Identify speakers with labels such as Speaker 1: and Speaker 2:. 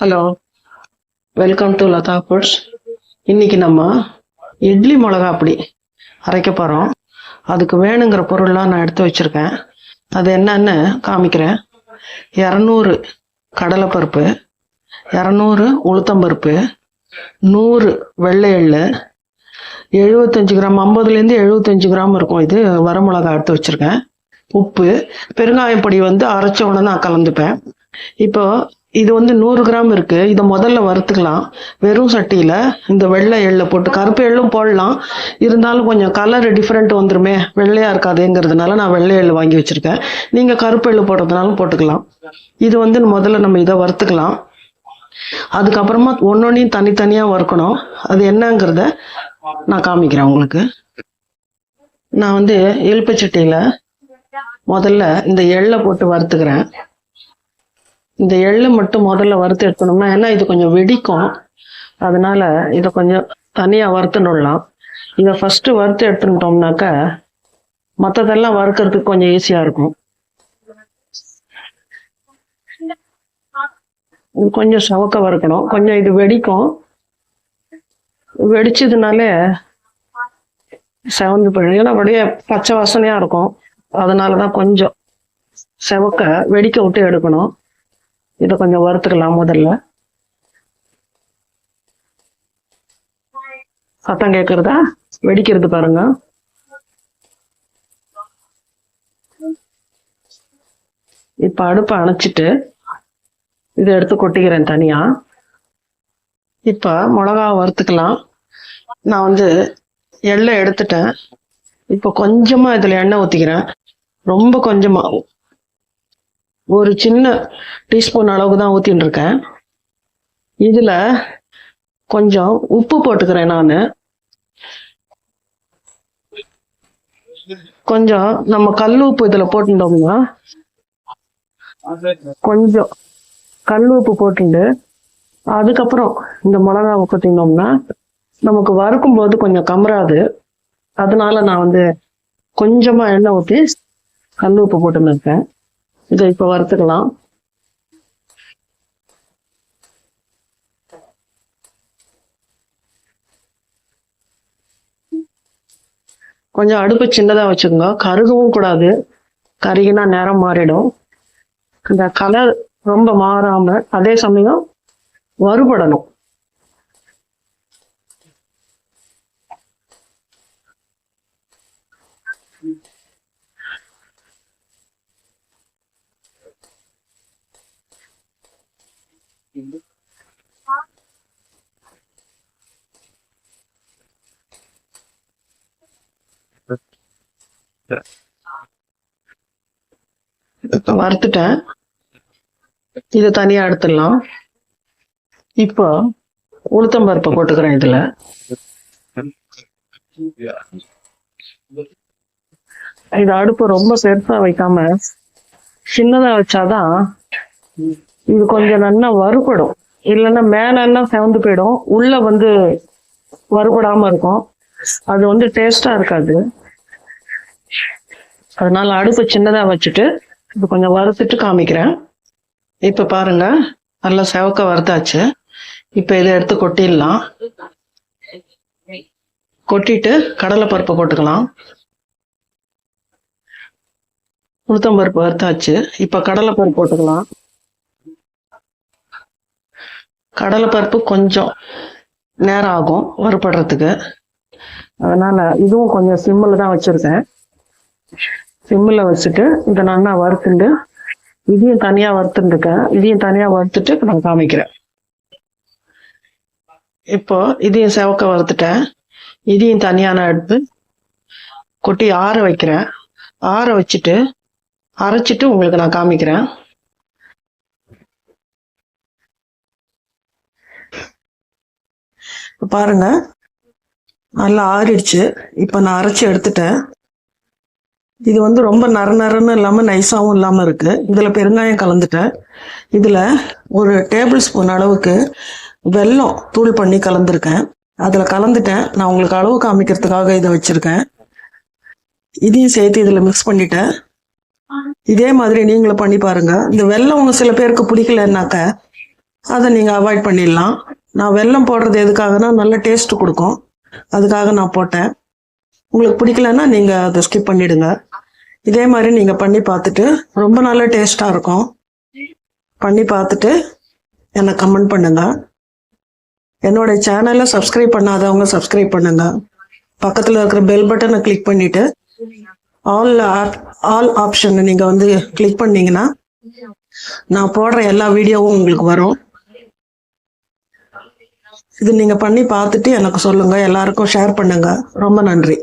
Speaker 1: Hello, welcome to Latha foods. இன்னைக்கு நம்ம இட்லி மிளகா அப்படி அரைக்க போகிறோம். அதுக்கு வேணுங்கிற பொருள்லாம் நான் எடுத்து வச்சுருக்கேன். அது என்னன்னு காமிக்கிறேன். 200 கடலைப்பருப்பு, 200 உளுத்தம்பருப்பு, 100 வெள்ளை எள்ளு, 75 கிராம், 50லேருந்து 75 கிராம் இருக்கும். இது வரமிளகா எடுத்து வச்சுருக்கேன். உப்பு, பெருங்காயம் பொடி அரைச்ச உடனே நான் கலந்துப்பேன். இப்போ இது 100 கிராம் இருக்கு. இதை முதல்ல வறுத்துக்கலாம். வெறும் சட்டியில இந்த வெள்ளை எள்ளை போட்டு, கருப்பு எள்ளும் போடலாம், இருந்தாலும் கொஞ்சம் கலர் டிஃப்ரெண்ட் வந்துருமே, வெள்ளையா இருக்காதுங்கிறதுனால நான் வெள்ளை எள்ளு வாங்கி வச்சிருக்கேன். நீங்க கருப்பு எள்ளு போடுறதுனாலும் போட்டுக்கலாம். இது முதல்ல நம்ம இதை வறுத்துக்கலாம். அதுக்கப்புறமா ஒன்னொன்னையும் தனித்தனியா வறுக்கணும். அது என்னங்கிறத நான் காமிக்கிறேன் உங்களுக்கு. நான் எலுப்பச்சட்டியில முதல்ல இந்த எள்ளை போட்டு வறுத்துக்கிறேன். இந்த எள்ளு மட்டும் முதல்ல வறுத்து எடுக்கணும்னா, ஏன்னா இது கொஞ்சம் வெடிக்கும், அதனால இதை கொஞ்சம் தனியா வறுத்துடலாம். இதை ஃபர்ஸ்ட் வறுத்து எடுத்துட்டோம்னாக்க மற்றதெல்லாம் வறுக்கிறதுக்கு கொஞ்சம் ஈஸியா இருக்கும். இது கொஞ்சம் சவக்க வறுக்கணும். கொஞ்சம் இது வெடிக்கும். வெடிச்சதுனாலே செவந்து போயிடும், ஏன்னா அப்படியே பச்சை வாசனையா இருக்கும். அதனாலதான் கொஞ்சம் செவக்க வெடிக்க விட்டு எடுக்கணும். இதை கொஞ்சம் வறுத்துக்கலாம். முதல்ல சத்தம் கேட்கறதா? வெடிக்கிறது பாருங்க. இப்ப அடுப்பை அணைச்சிட்டு இதை எடுத்து கொட்டிக்கிறேன் தனியா. இப்ப மிளகா வறுத்துக்கலாம். நான் எண்ணெய் எடுத்துட்டேன். இப்ப கொஞ்சமா இதுல எண்ணெய் ஊத்திக்கிறேன். ரொம்ப கொஞ்சமா, ஒரு சின்ன டீஸ்பூன் அளவுக்கு தான் ஊத்தின்னு இருக்கேன். இதுல கொஞ்சம் உப்பு போட்டுக்கிறேன். நான் கொஞ்சம் நம்ம கல் உப்பு இதுல போட்டுட்டோம்னா, கொஞ்சம் கல் உப்பு போட்டுட்டு அதுக்கப்புறம் இந்த மிளகாவை கொட்டினோம்னா நமக்கு வறுக்கும் போது கொஞ்சம் கமராது. அதனால நான் கொஞ்சமா எண்ணெய் ஊற்றி கல் உப்பு போட்டுன்னு இருக்கேன். இதை இப்ப வறுத்துக்கலாம். கொஞ்சம் அடுப்பு சின்னதா வச்சுக்கோங்க. கருகவும் கூடாது, கருகினா நேரம் மாறிடும். இந்த கலர் ரொம்ப மாறாம அதே சமயம் வறுபடணும். வறுத்துட்டேன். இதை தனியா எடுத்துடலாம். இப்போ உளுத்தம்பருப்பை போட்டுக்கிறேன் இதுல. இது அடுப்பு ரொம்ப பெருசா வைக்காம சின்னதா வச்சாதான் இது கொஞ்சம் நல்லா வறுபடும். இல்லைன்னா மேல எல்லாம் செவந்து போயிடும், உள்ள வறுபடாம இருக்கும். அது டேஸ்டா இருக்காது. அதனால அடுப்பு சின்னதா வச்சுட்டு இது கொஞ்சம் வறுத்துட்டு காமிக்கிறேன். இப்ப பாருங்க, நல்லா செவக்க வறுத்தாச்சு. இப்ப இதை எடுத்து கொட்டிடலாம். கொட்டிட்டு கடலைப்பருப்பை போட்டுக்கலாம். உளுத்தம்பருப்பு வறுத்தாச்சு. இப்ப கடலைப்பருப்பு போட்டுக்கலாம். கடலைப்பருப்பு கொஞ்சம் நேரம் ஆகும் வறுபடுறதுக்கு, அதனால இதுவும் கொஞ்சம் சிம்மில் தான் வச்சிருக்கேன். சிம்மில் வச்சுட்டு இதை நல்லா வறுத்துட்டு இதையும் தனியா வறுத்துருக்கேன். இதையும் தனியா வறுத்துட்டு நான் காமிக்கிறேன். இப்போ இதையும் செவக்க வறுத்துட்டேன். இதையும் தனியா நான் எடுத்து கொட்டி ஆற வைக்கிறேன். ஆற வச்சுட்டு அரைச்சிட்டு உங்களுக்கு நான் காமிக்கிறேன். பாருங்க, நல்லா ஆறிடுச்சு. இப்ப நான் அரைச்சி எடுத்துட்டேன். இது ரொம்ப நரன்னு இல்லாம நைஸாவும் இல்லாம இருக்கு. இதுல பெருங்காயம் கலந்துட்டேன். இதுல ஒரு டேபிள் ஸ்பூன் அளவுக்கு வெல்லம் தூள் பண்ணி கலந்துருக்கேன். அதுல கலந்துட்டேன். நான் உங்களுக்கு அளவு காமிக்கிறதுக்காக இதை வச்சிருக்கேன். இதையும் சேர்த்து இதுல மிக்ஸ் பண்ணிட்டேன். இதே மாதிரி நீங்களும் பண்ணி பாருங்க. இந்த வெல்லம் சில பேருக்கு பிடிக்கலன்னாக்க அதை நீங்கள் அவாய்ட் பண்ணிடலாம். நான் வெல்லம் போடுறது எதுக்காகனா நல்ல டேஸ்ட் கொடுக்கும், அதுக்காக நான் போட்டேன். உங்களுக்கு பிடிக்கலன்னா நீங்கள் அதை ஸ்கிப் பண்ணிடுங்க. இதே மாதிரி நீங்கள் பண்ணி பார்த்துட்டு ரொம்ப நல்ல டேஸ்ட்டாக இருக்கும். பண்ணி பார்த்துட்டு என்னை கமெண்ட் பண்ணுங்க. என்னோட சேனலை சப்ஸ்கிரைப் பண்ணாதவங்க சப்ஸ்கிரைப் பண்ணுங்க. பக்கத்தில் இருக்கிற பெல் பட்டனை கிளிக் பண்ணிட்டு ஆல் ஆப்ஷன் நீங்கள் வந்து கிளிக் பண்ணீங்கன்னா நான் போடுற எல்லா வீடியோவும் உங்களுக்கு வரும். இது நீங்கள் பண்ணி பார்த்துட்டு எனக்கு சொல்லுங்க. எல்லாருக்கும் ஷேர் பண்ணுங்க. ரொம்ப நன்றி.